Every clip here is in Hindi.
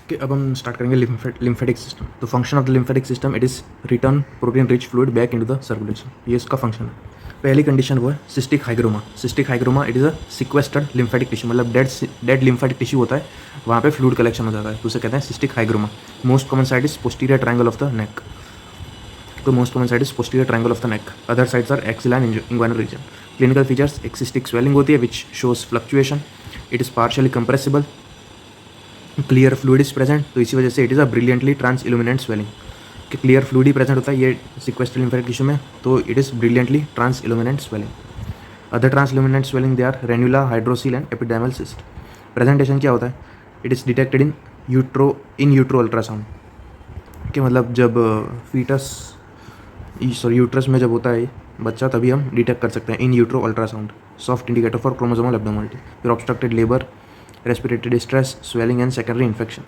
कि अब हम स्टार्ट करेंगे लिम्फेटिक सिस्टम। तो function of the lymphatic system, it is return protein rich fluid back into the circulation. ये इसका फंक्शन है। पहली कंडीशन वो है cystic hygroma. Cystic hygroma it is a sequestered lymphatic tissue, मतलब डेड लिम्फेटिक टिश्यू होता है, वहाँ पे फ्लूइड कलेक्शन हो जाता है, तो उसे कहते हैं cystic hygroma. Most common side is posterior triangle of the neck. तो most common side is posterior triangle of the neck. Other sides are axil and inguinal region. Clinical features, एक सिस्टिक स्वेलिंग होती है which shows fluctuation, it is partially compressible, clear fluid is present, तो इसी वजह से it is a brilliantly transilluminant swelling, कि क्लियर फ्लूइड ही प्रेजेंट होता है ये सिक्वेस्टल लिम्फेटिक टिश्यू में, तो it is brilliantly transilluminant swelling. Other transilluminant swelling they are ranula, hydrocele and epidermal cyst. Presentation क्या होता है? It is detected in utero ultrasound, कि मतलब जब फीटस यूट्रस में जब होता है बच्चा, तभी हम डिटेक्ट कर सकते हैं in utero ultrasound. Soft indicator for chromosomal abnormality. फिर obstructed labour, respiratory distress, swelling and secondary infection.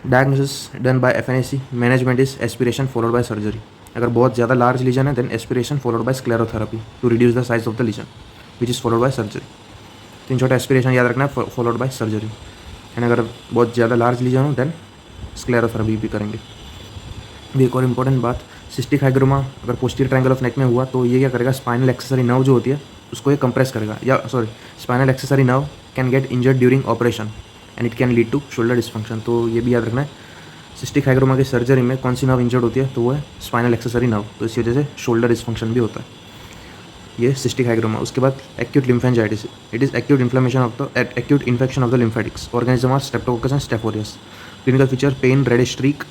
Diagnosis done by FNAC. Management is aspiration followed by surgery. अगर बहुत ज़्यादा लार्ज लीजन है, then aspiration followed by sclerotherapy to reduce the size of the lesion, which is followed by surgery. तो इन छोटा एस्पिरेशन याद रखना है, फॉलोड बाय सर्जरी। एंड अगर बहुत ज़्यादा लार्ज लीजन हो, देन स्क्लेरोथेरेपी भी करेंगे। भी एक और इम्पॉर्टेंट बात, सिस्टिक हाइग्रोमा अगर पोस्टीरियर ट्रायंगल ऑफ नेक में हुआ, तो ये क्या करेगा, स्पाइनल एक्सेसरी नर्व जो होती है उसको ये कंप्रेस करेगा, या spinal accessory nerve can get injured during operation and it can lead to shoulder dysfunction. तो ये भी याद रखना है, सिस्टिक हाइग्रोमा की सर्जरी में कौन सी नर्व इंजर्ड होती है, तो वो है स्पाइनल एक्सेसरी नर्व, तो इसी वजह से शोल्डर डिस्फंक्शन भी होता है। ये सिस्टिक हाइग्रोमा। उसके बाद acute lymphangitis, it is acute infection of the lymphatics. Organism are streptococcus and staph aureus. Clinical feature, pain, reddish streak,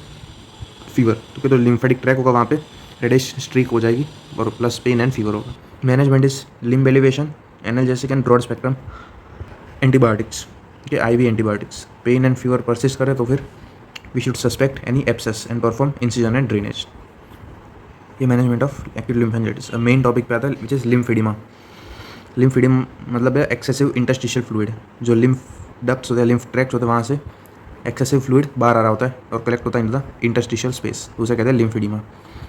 fever. तो लिम्फेटिक ट्रैक होगा, वहाँ पे रेडिश स्ट्रीक हो जाएगी और प्लस पेन एंड फीवर होगा। Management is limb elevation, analgesic and broad spectrum antibiotics, के IV antibiotics. Pain and fever persist करे तो फिर we should suspect any abscess and perform incision and drainage. ये management of acute lymphangitis. Main topic पे आता है विच इज़ लिम्फेडिमा। लिम्फेडिमा मतलब है एक्सेसिव इंटरस्टिशियल फ्लूइड, जो लिम्फ डक्ट्स होते हैं, लिम्फ ट्रैक्ट होते हैं, वहाँ से एक्सेसिव फ्लूइड बाहर आ रहा होता है और कलेक्ट होता है इन द इंटरस्टिशियल स्पेस, तो उसे कहते हैं lymphoedema.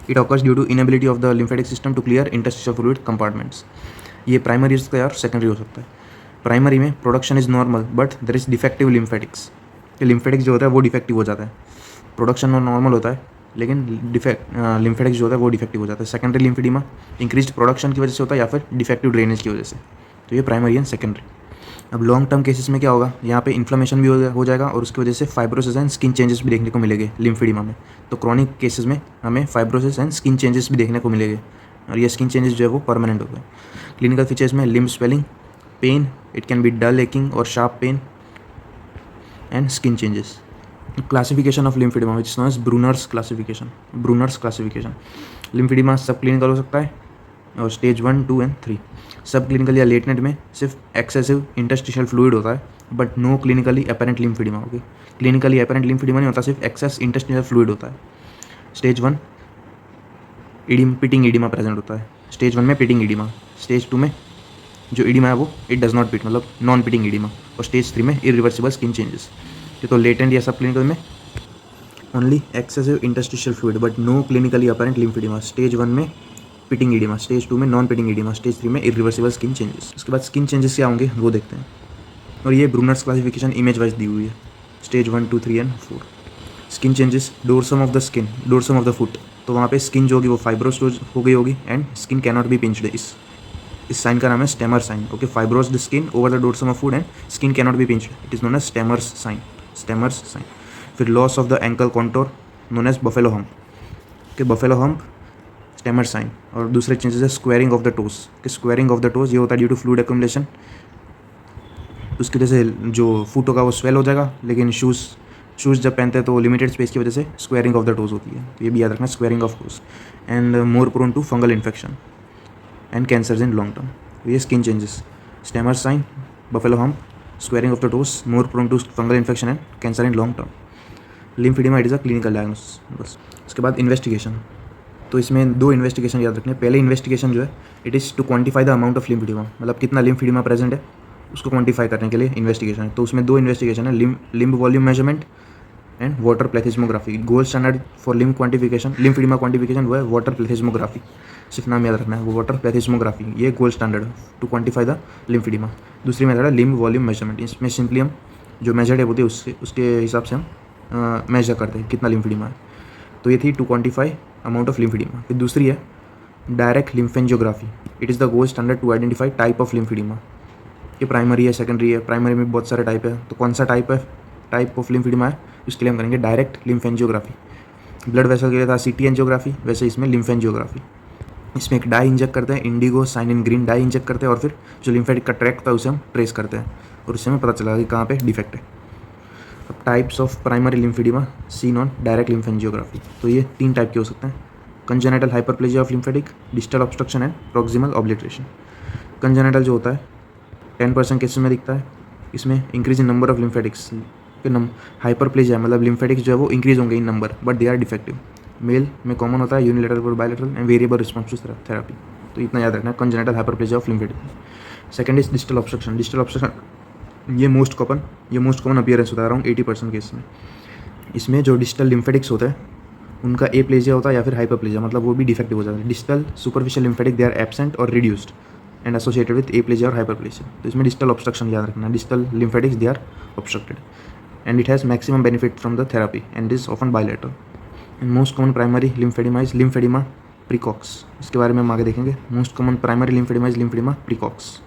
It occurs due to inability of the lymphatic system to clear interstitial fluid compartments. ये प्राइमरी हो सकता है और सेकेंडरी हो सकता है। प्राइमरी में production is normal but there is defective lymphatics, कि लिम्फेटिक्स जो होता है वो डिफेक्टिव हो जाता है। प्रोडक्शन नॉर्मल होता है लेकिन लिम्फेटिक्स जो होता है वो डिफेक्टिव हो जाता है। सेकेंडरी लिम्फेडिमा इंक्रीज्ड प्रोडक्शन की वजह से होता है या फिर डिफेक्टिव ड्रेनेज की वजह से। तो ये प्राइमरी एंड सेकेंडरी। अब लॉन्ग टर्म केसेस में क्या होगा, यहाँ पे इन्फ्लेमेशन भी हो जाएगा और उसकी वजह से फाइब्रोसिस एंड स्किन चेंजेस भी देखने को मिलेंगे लिम्फेडिमा में। तो क्रॉनिक केसेस में हमें फाइब्रोसिस एंड स्किन चेंजेस भी देखने को मिलेंगे और ये स्किन चेंजेस जो है वो परमानेंट होते हैं। क्लिनिकल फीचर्स में limb swelling, pain, it can be dull aching और sharp pain and skin changes. Classification of lymphoedema which is known as Brunner's classification. Lymphoedema subclinical हो सकता है और स्टेज 1, 2 एंड 3। सब क्लिनिकल या लेटनेट में सिर्फ एक्सेसिव इंटरस्टिशियल फ्लूइड होता है but no clinically apparent lymphoedema. Okay, clinically apparent lymphoedema नहीं होता, सिर्फ एक्सेस इंटरस्टिशियल फ्लूइड होता है। स्टेज 1 पिटिंग ईडिमा प्रेजेंट होता है, स्टेज 1 में पिटिंग ईडिमा। स्टेज 2 में जो ईडिमा है वो इट डज नॉट पिट, मतलब नॉन पिटिंग ईडिमा। और स्टेज 3 में इरिवर्सिबल स्किन चेंजेस। तो लेटेंट या सब क्लिनिकल में only excessive interstitial fluid but no clinically apparent lymphoedema. Stage 1 में पिटिंग ईडिमा, स्टेज 2 में नॉन पिटिंग ईडिमा, स्टेज 3 में इरिवर्सिबल स्किन चेंजेस। उसके बाद स्किन चेंजेस क्या होंगे वो देखते हैं। और ये ब्रूनर्स क्लासिफिकेशन इमेज वाइज दी हुई है, stage 1, 2, 3 and 4। Skin changes, dorsum of the foot, तो वहाँ पे स्किन जो होगी वो फाइब्रोज हो गई होगी and skin cannot be pinched. इस साइन का नाम है Stemmer sign. Okay, fibrosed skin over the dorsum of foot and skin cannot be pinched, it is known as Stemmer's sign. फिर loss of the ankle contour known as buffalo hump, के बफेलो हम्प स्टेमर साइन। और दूसरे चेंजेस है स्क्वेयरिंग ऑफ द टोज, कि स्क्वेयरिंग ऑफ द टोज ये होता है ड्यू टू फ्लूइड एक्युमुलेशन। उसकी वजह से जो फुट होगा वो स्वेल हो जाएगा, लेकिन शूज़ जब पहनते हैं तो लिमिटेड स्पेस की वजह से स्क्वेयरिंग ऑफ द टोज होती है, तो ये भी याद रखना, squaring of toes. And more prone to fungal infection and cancers in long term. ये skin changes, Stemmer sign, buffalo hump, squaring of the toes, more prone to fungal infection and cancer in long term. Lymphoedema it is a clinical diagnosis बस। उसके बाद इन्वेस्टिगेशन, तो इसमें 2 इन्वेस्टिगेशन याद रखने। पहले इन्वेस्टिगेशन जो है it is to quantify the amount of lymphoedema, मतलब कितना लिम्फेडिमा प्रेजेंट है उसको क्वांटिफाई करने के लिए इन्वेस्टिगेशन है। तो उसमें 2 इन्वेस्टिगेशन है, limb volume measurement and water plethysmography. Gold standard for limb quantification, lymphoedema quantification वो है वाटर प्लेथिस्मोग्राफी, सिर्फ नाम याद रखना है, वो वाटर प्लेथिस्मोग्राफी, ये gold standard to quantify the lymphoedema. दूसरी मेथड है लिम्ब वॉल्यूम मेजरमेंट, इसमें सिंपली हम जो मेजर टेप होती है उसके हिसाब से हम मेजर करते हैं कितना लिम्फेडिमा है। तो ये थी to quantify amount of lymphoedema. फिर दूसरी है direct lymphangiography. It is the gold standard to identify type of lymphoedema. ये प्राइमरी है, सेकेंडरी है। प्राइमरी में बहुत सारे टाइप है, तो कौन सा टाइप ऑफ लिम्फेडिमा है उसके लिए हम करेंगे डायरेक्ट लिम्फेंजियोग्राफी। ब्लड वेसल के लिए था सीटी एंजियोग्राफी, वैसे इसमें लिम्फेंजियोग्राफी। इसमें एक डाई इंजेक्ट करते हैं, Indigo cyanin green die inject करते हैं, और फिर जो लिम्फेटिक का ट्रैक था उसे हम ट्रेस करते हैं और उससे हमें पता चला कि कहाँ पे डिफेक्ट है। अब types of primary lymphoedema seen on direct lymphangiography. तो ये 3 टाइप के हो सकते हैं: congenital hyperplasia of lymphatic, distal obstruction and proximal obliteration. Congenital जो होता है 10% केसेस में दिखता है। इसमें increase in number of lymphatics के हाइपरप्लेजिया मतलब लिम्फेटिक्स जो है वो इंक्रीज होंगे in number but they are defective. Male में कॉमन होता है यूनिलेटरल और bilateral and variable response to therapy. तो इतना याद रखना है congenital hyperplasia of lymphatic. Second is distal obstruction. Distal obstruction ये मोस्ट कॉमन अपीयरेंस होता है अराउंड 80% केस में। इसमें जो डिस्टल लिम्फेटिक्स होते हैं उनका एप्लेजिया होता है या फिर हाइपरप्लेजिया, मतलब वो भी डिफेक्टिव हो जाता है। Distal superficial lymphatic they are absent और reduced and associated with aplasia और हाइपरप्लेजिया। तो इसमें डिस्टल ऑब्स्ट्रक्शन याद रखना। Distal lymphatics they are obstructed and it has maximum benefit from the therapy and is often bilateral. And most common primary lymphoedema is lymphoedema praecox. इसके बारे में हम आगे देखेंगे। Most common primary lymphoedema is lymphoedema praecox.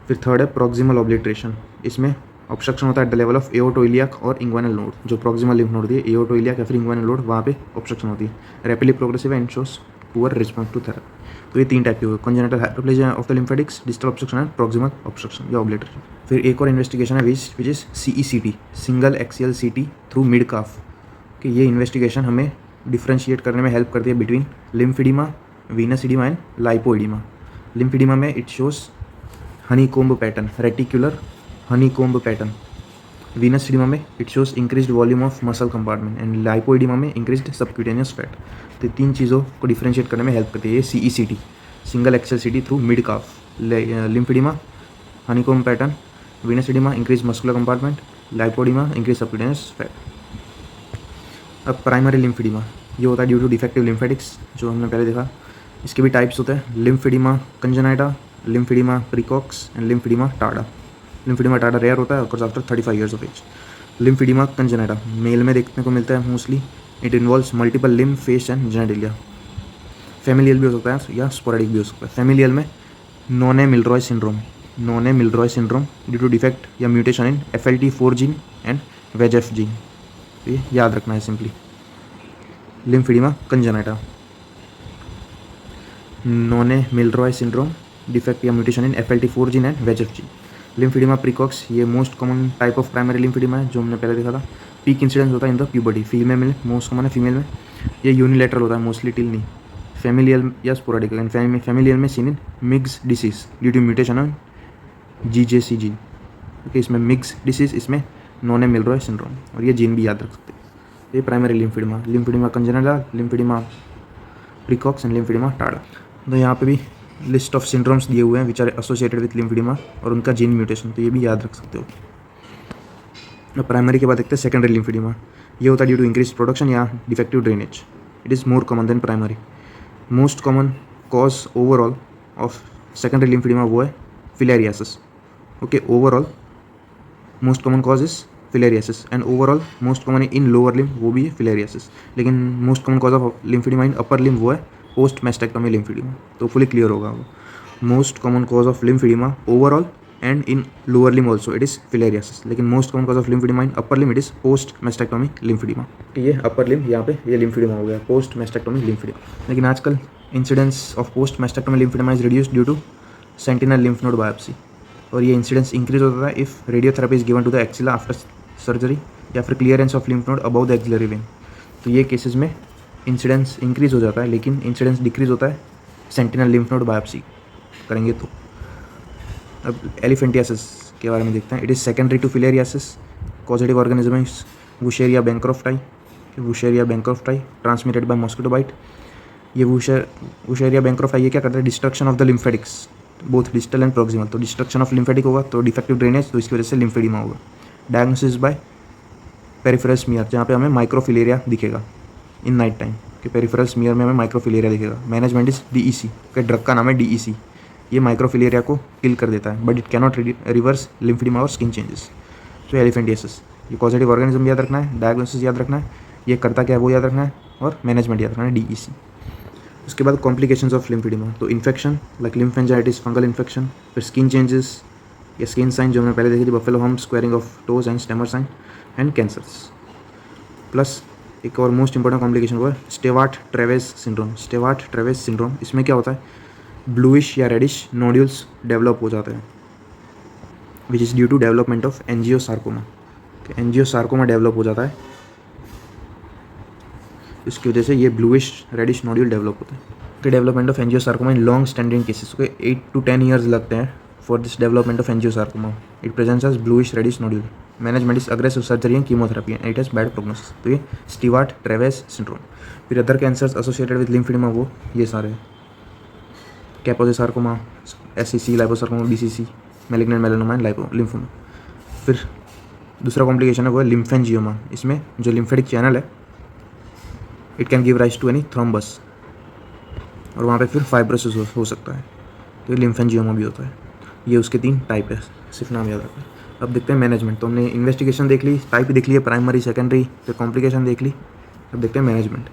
फिर थर्ड है प्रॉक्सिमल ऑब्लिटरेशन। इसमें ऑब्स्ट्रक्शन होता है एट द लेवल ऑफ एओटोइलियाक और इंग्वानल नोड। जो प्रॉक्सिमल लिम्फ नोड होती है एओटोइलियाक या फिर इंग्वानल नोड, वहाँ पे ऑब्स्ट्रक्शन होती है। Rapidly progressive and shows poor response to therapy. तो ये 3 टाइप के हुए: congenital hyperplasia of the lymphatics, distal obstruction and proximal obstruction या ऑब्लिटरेशन। फिर एक और इन्वेस्टिगेशन है which is CECT, single axial CT through mid calf. कि ये इन्वेस्टिगेशन हमें डिफ्रेंशिएट करने में हेल्प करती है between lymphoedema, venous oedema and lipoedema. Lymphoedema में it shows honeycomb pattern, reticular honeycomb pattern. Venous oedema में it shows increased volume of muscle compartment and lipoedema में इंक्रीज्ड सबक्यूटेनियस फैट। तो 3 चीज़ों को डिफ्रेंशिएट करने में हेल्प करती है ये CECT, single axial CT through mid calf. Lymphoedema honeycomb pattern, venous oedema increase muscular compartment, lipoedema increase subcutaneous fat. अब प्राइमरी लिम्फेडिमा ये होता है ड्यू टू डिफेक्टिव लिम्फेटिक्स, जो हमने पहले देखा। इसके भी टाइप्स होते हैं: lymphoedema congenita, lymphoedema praecox and lymphoedema tarda. Lymphoedema tarda rare होता है, occurs after 35 years of age. Lymphoedema congenita male में देखने को मिलता है mostly. It involves multiple lymph, face and genitalia. Familial भी हो सकता है या स्पोरेडिक भी हो सकता है। फेमिलियल में Nonne Milroy syndrome due to defect या mutation in FLT4 gene and VEGF gene. तो ये याद रखना है simply. Lymphoedema congenita, Nonne Milroy syndrome, defect या mutation in FLT4 gene and VEGF gene. Lymphoedema praecox ये most common type of primary lymphoedema है, जो हमने पहले देखा था। पीक इंसिडेंस होता है इन द प्यूबर्टी। फीमेल में मोस्ट कॉमन है फीमेल में। ये यूनिलेटरल होता है मोस्टली, टिल नहीं। फेमिलियल या स्पोरेडिक। फेमिलियल में seen in Meige's disease due to mutation on GJC gene. Okay, इसमें मिग्स डिसीज, इसमें नोने मिलरॉय सिंड्रोम, और ये जीन भी याद रख सकते हैं। ये primary lymphoedema, lymphoedema congenital, lymphoedema praecox and lymphoedema tarda. तो यहाँ पे भी लिस्ट ऑफ सिंड्रोम्स दिए हुए हैं which are associated with lymphoedema और उनका जीन म्यूटेशन, तो ये भी याद रख सकते हो। प्राइमरी के बाद देखते हैं सेकेंडरी लिम्फेडिमा। ये होता है ड्यू टू इंक्रीज प्रोडक्शन या defective drainage. It is more common than primary. Most common cause overall of secondary lymphoedema वो है filariasis. Okay, overall most common cause is filariasis and overall most common in lower limb वो भी है फिलेरियासिस। लेकिन most common cause of lymphoedema in upper limb वो है पोस्ट मैस्टेक्टोमी लिम्फेडिमा। तो फुली क्लियर होगा वो। Most common cause of lymphoedema overall and in lower limb also it is filariasis. लेकिन most common cause of lymphoedema in upper limb it is post mastectomy lymphoedema. ये अपर लिम्ब, यहाँ पे ये लिम्फेडिमा हो गया, पोस्ट मैस्टेक्टोमी लिम्फेडिमा। लेकिन आजकल incidence of post mastectomy lymphedema is reduced due to sentinel lymph node biopsy, और ये इंसिडेंस इंक्रीज होता है if radiotherapy is given to the axilla after surgery या फिर clearance of lymph node above the axillary vein. तो ये केसेस में इंसिडेंस इंक्रीज हो जाता है, लेकिन इंसिडेंस डिक्रीज होता है सेंटिनल लिम्फ नोड बायोप्सी करेंगे तो। अब एलिफेंटियासिस के बारे में देखते हैं। It is secondary to filariasis. Causative organism is Wuchereria bancrofti, transmitted by mosquito bite. ये वुशेरिया बैंक्रॉफ्टाई ये क्या करता है? Destruction of the lymphatics, both distal and proximal. तो डिस्ट्रक्शन ऑफ लिम्फेटिक होगा तो डिफेक्टिव ड्रेनेज, तो इसकी वजह से लिम्फेडिमा होगा। डायग्नोसिस बाय पेरिफेरल स्मीयर, जहाँ पे हमें माइक्रोफिलेरिया दिखेगा इन नाइट टाइम, कि पेरिफेरल स्मीयर में हमें माइक्रोफिलेरिया दिखेगा। मैनेजमेंट इज DEC, के ड्रग का नाम है DEC। ये माइक्रोफिलेरिया को किल कर देता है, but it cannot reverse lymphoedema और स्किन चेंजेस। तो एलिफेंटियासिस। ये कॉजेटिव ऑर्गेनिज्म याद रखना है, डायग्नोसिस याद रखना है, ये करता क्या है वो याद रखना है, और मैनेजमेंट याद रखना है, DEC। उसके बाद कॉम्प्लिकेशंस ऑफ लिम्फेडिमा, तो infection like lymphangitis, fungal infection, फिर स्किन चेंजेस या स्किन साइन जो हमने पहले देखी थी, buffalo hump, squaring of toes and Stemmer sign, and cancers. Plus एक और मोस्ट इंपॉर्टेंट कॉम्प्लिकेशन वो है Stewart Treves syndrome. Stewart Treves syndrome, इसमें क्या होता है, ब्लूइश या रेडिश नोड्यूल्स डेवलप हो जाते हैं, which is due to development of angiosarcoma. Angiosarcoma develop हो जाता है, इसकी वजह से ये ब्लूइश रेडिश नोड्यूल डेवलप होते हैं। The development of angiosarcoma in long standing cases को 8 to 10 ईयर्स लगते हैं for this development of angiosarcoma. It presents as bluish reddish nodule. Management is aggressive surgery and chemotherapy and it has bad prognosis. तो ये स्टीवार्ट ट्रेवेस सिंड्रोम। फिर other cancers associated with lymphoedema वो ये सारे Kaposi sarcoma, SCC, liposarcoma, BCC, malignant melanoma and lymphoma. फिर दूसरा कॉम्प्लिकेशन है वो है लिम्फेंजियोमा। इसमें जो लिम्फेटिक चैनल है it can give rise to any thrombus, और वहाँ पे फिर फाइब्रोसिस हो सकता है, तो ये लिम्फेंजियोमा भी होता है। ये उसके 3 टाइप है, सिर्फ नाम याद रखना। अब देखते हैं मैनेजमेंट। तो हमने इन्वेस्टिगेशन देख ली, टाइप देख लिया, प्राइमरी सेकेंडरी, फिर कॉम्प्लिकेशन देख ली। अब देखते हैं management.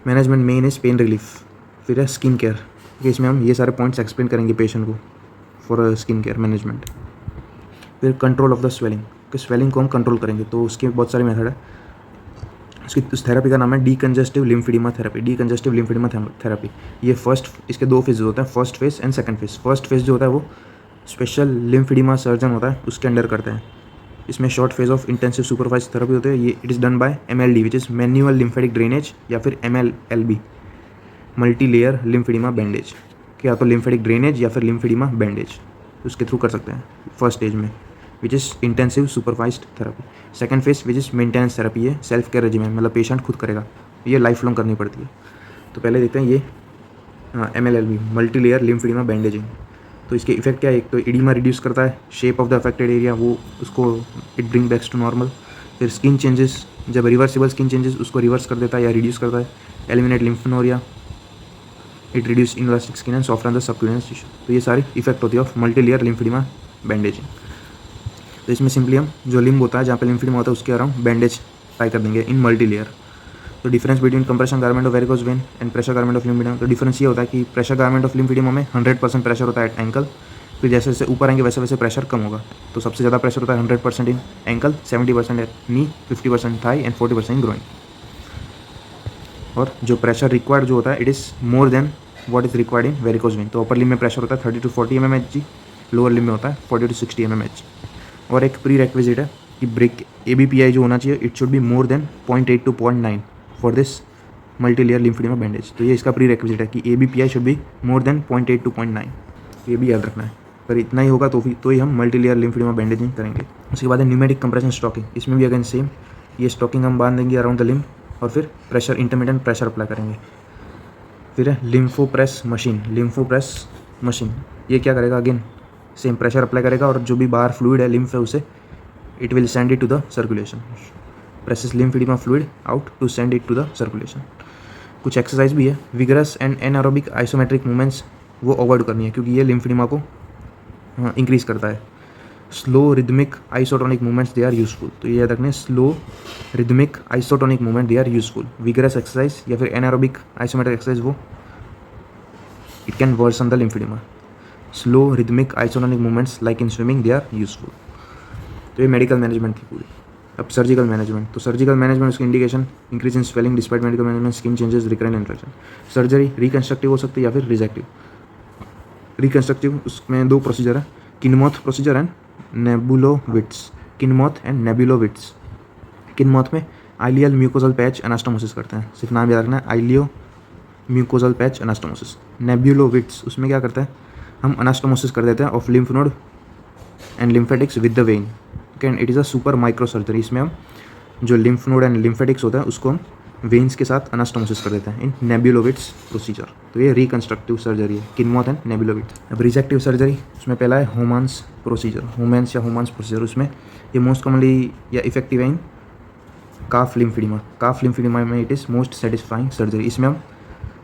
Management main is pain relief, फिर है स्किन केयर, इसमें हम ये सारे पॉइंट्स एक्सप्लेन करेंगे पेशेंट को फॉर स्किन केयर मैनेजमेंट। फिर कंट्रोल ऑफ द स्वेलिंग, कि स्वेलिंग को हम कंट्रोल करेंगे, तो उसके बहुत सारे मेथड है। उसकी उस थेरेपी का नाम है डीकंजेस्टिव लिम्फेडिमा थेरेपी। डीकंजेस्टिव लिम्फेडिमा थेरेपी, ये इसके 2 फेजेज होते हैं, first phase and second phase. First phase जो होता है वो स्पेशल लिम्फेडिमा सर्जन होता है, उसके अंडर करते हैं। इसमें short phase of intensive supervise therapy होते हैं। ये it is done by MLD which is manual lymphatic drainage, या फिर MLLB multi layer lymphoedema bandage, या तो लिम्फेटिक ड्रेनेज या फिर लिम्फेडिमा बैंडेज, उसके थ्रू कर सकते हैं फर्स्ट स्टेज में, which is intensive supervised therapy. Second phase which is maintenance therapy, है सेल्फ केयर रेजिमेंट, मतलब पेशेंट खुद करेगा, ये लाइफ लॉन्ग करनी पड़ती है। तो पहले देखते हैं ये MLLB multi layer lymphoedema bandaging. तो इसके इफेक्ट क्या है, एक तो एडिमा रिड्यूस करता है, shape of the affected area वो उसको it bring backs to normal. फिर स्किन चेंजेस, जब रिवर्सिबल स्किन चेंजेस उसको रिवर्स कर देता है या रिड्यूस करता है। Eliminate lymphorrhoea, it reduce inelastic skin and soften the subcutaneous tissue. तो ये सारी इफेक्ट होती है of multi layer lymphoedema bandaging. तो इसमें सिंपली हम जो लिम्ब होता है जहाँ पे लिम्फेडिमा होता है उसके अराउंड बैंडेज टाई कर देंगे इन मल्टी लेयर। तो difference between compression garment of varicose vein and pressure garment of lymphedema, तो डिफरेंस ये होता है कि प्रेशर गारमेंट ऑफ लिम्फेडिमा में 100% प्रेशर होता है एट एंकल, फिर जैसे जैसे ऊपर आएंगे वैसे वैसे प्रेशर कम होगा। तो सबसे ज़्यादा प्रेशर होता है 100% in ankle, 70% at knee, 50% thigh and 40% in groin. और जो प्रेशर रिक्वायर्ड जो होता है it is more than what is required in varicose vein. तो अपर लिम्ब में प्रेशर होता है 30 to 40 mmHg, लोअर लिम्ब में होता है 40 to 60 mmHg। और एक प्री रेक्विजिट है कि ब्रेक ABPI जो होना चाहिए it should be more than 0.8 to 0.9 for this multi layer lymphoedema bandage. तो ये इसका प्री रेक्विजिट है कि ABPI should be more than 0.8 to 0.9, ये भी याद रखना है। पर इतना ही होगा तो ही हम मल्टी लेयर लिम्फेडिमा बैंडेजिंग करेंगे। उसके बाद है न्यूमेटिक कंप्रेशन स्टॉकिंग, इसमें भी अगेन सेम, ये स्टॉकिंग हम बांध देंगे अराउंड द लिम्ब और फिर प्रेशर इंटरमीडिएट प्रेशर अप्लाई करेंगे। फिर है लिम्फोप्रेस मशीन, ये क्या करेगा, अगेन सेम प्रेशर अप्लाई करेगा और जो भी बाहर फ्लूइड है लिम्फ है उसे it will send it to the circulation, presses lymphedema fluid out to send it to the circulation. कुछ एक्सरसाइज भी है, vigorous and anaerobic isometric movements वो अवॉइड करनी है क्योंकि ये लिम्फेडिमा को इंक्रीज करता है। Slow rhythmic isotonic movements they are useful, तो ये याद रखना है, slow rhythmic isotonic movement they are useful. Vigorous exercise या फिर एनारोबिक आइसोमेट्रिक एक्सरसाइज वो it can version the lymphedema. Slow rhythmic isotonic movements like in swimming they are useful. तो ये मेडिकल मैनेजमेंट थी पूरी। अब सर्जिकल मैनेजमेंट, तो सर्जिकल मैनेजमेंट उसकी indication increase in swelling despite medical management, skin changes, recurrent infection. Surgery reconstructive हो सकती है या फिर रिजेक्टिव। रिकंस्ट्रक्टिव उसमें 2 प्रोसीजर है, किनमोथ प्रोसीजर एंड नेबुलोविट्स। किनमोथ एंड नेबुलोविट्स। किनमोथ में आइलियल म्यूकोजल पैच एनास्टोमोसिस करते हैं, सिर्फ नाम याद रखना है, आइलियो म्यूकोजल पैच एनास्टोमोसिस। नेबुलोविट्स उसमें क्या करता है, हम एनास्टोमोसिस कर देते हैं of lymph node and lymphatics with the when. Can it is a super micro surgery, इसमें हम जो लिम्फ नोड एंड लिम्फेटिक्स होता है उसको हम वेन्स के साथ एनास्टोमोसिस कर देते हैं इन नेबुलोविट्स प्रोसीजर। तो ये रिकंस्ट्रक्टिव सर्जरी है, किनमोथ एंड नेबुलोविट्स। अब रिजेक्टिव सर्जरी, उसमें पहला है होमांस प्रोसीजर, होमेंस या होमांस प्रोसीजर। उसमें ये मोस्ट कॉमनली या इफेक्टिव है इन काफ लिम्फेडिमा। काफ लिम्फेडिमा में it is most satisfying surgery. इसमें हम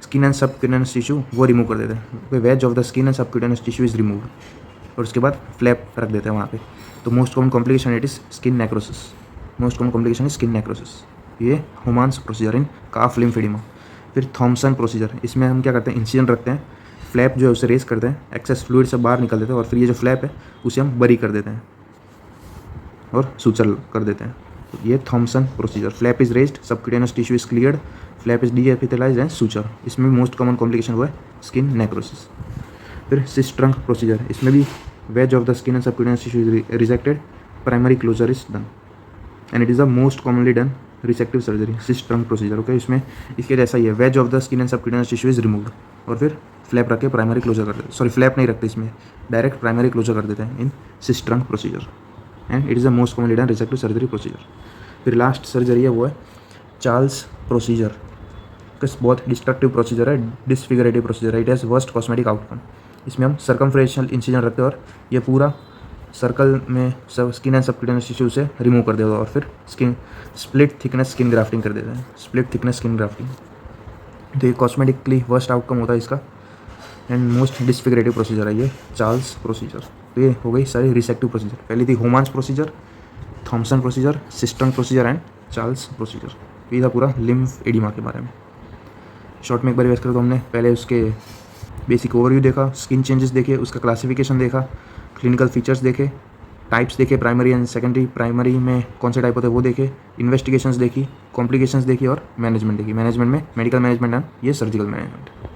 स्किन एंड सबक्यूटेनियस टिश्यू वो रिमूव कर देते हैं, veg of the skin and subcutaneous tissue is remove, और उसके बाद फ्लैप रख देते हैं वहाँ पे। तो most common complication it is skin necrosis, most common complication is skin necrosis. ये हुमान्स प्रोसीजर इन काफ लिम्फेडिमा। फिर थॉमसन प्रोसीजर, इसमें हम क्या करते हैं, इंसिजन रखते हैं, फ्लैप जो है उसे रेस करते हैं, एक्सेस फ्लूइड से बाहर निकल देते हैं और फिर ये जो फ्लैप है उसे हम बरी कर देते हैं और सुचल कर देते हैं। तो ये Thompson procedure, flap is raised, subcutaneous tissue is cleared, flap is deepithelialised and suture. इसमें मोस्ट कॉमन कॉम्प्लिकेशन हुआ है स्किन नेक्रोसिस। फिर सिस ट्रंक प्रोसीजर, इसमें भी wedge of the skin and subcutaneous tissue is rejected, primary closure is done and it is the most commonly done resective surgery, Sistrunk procedure. Okay, इसमें इसके जैसा ही है, wedge of the skin and subcutaneous tissue is removed और फिर फ्लैप रख के प्राइमरी क्लोजर कर देते हैं, सॉरी फ्लैप नहीं रखते, इसमें डायरेक्ट प्राइमरी क्लोजर कर देते हैं in Sistrunk procedure and it is the most commonly done resective surgery procedure. फिर लास्ट सर्जरी है वो है चार्ल्स प्रोसीजर, बहुत डिस्ट्रक्टिव प्रोसीजर है, डिसफिगरेटिव प्रोसीजर है, it has worst cosmetic outcome. इसमें हम सर्कमफ्रेंशियल इंसिजन रखते हैं और ये पूरा सर्कल में सब स्किन एंड सबक्यूटेनियस टिश्यू से रिमूव कर देते हैं और फिर skin split thickness skin grafting कर देते हैं, स्प्लिट थिकनेस स्किन ग्राफ्टिंग। तो ये कॉस्मेटिकली वर्स्ट आउटकम होता है इसका एंड मोस्ट डिसफिगरेटिव प्रोसीजर है ये चार्ल्स प्रोसीजर। तो ये हो गई सारी रिसेक्टिव प्रोसीजर। पहली थी Homans procedure, Thompson procedure, Sistrunk procedure and Charles procedure. ये था पूरा लिम्फेडिमा के बारे में। शॉर्ट में एक बार रिवाइज करें तो हमने पहले उसके बेसिक ओवरव्यू देखा, स्किन चेंजेस देखे, उसका क्लासिफिकेशन देखा, क्लिनिकल फीचर्स देखे, टाइप्स देखे, प्राइमरी एंड सेकेंडरी, प्राइमरी में कौन से टाइप होते हैं वो देखे, इन्वेस्टिगेशंस देखी, कॉम्प्लिकेशंस देखी और मैनेजमेंट देखी। मैनेजमेंट में मेडिकल मैनेजमेंट एंड ये सर्जिकल मैनेजमेंट।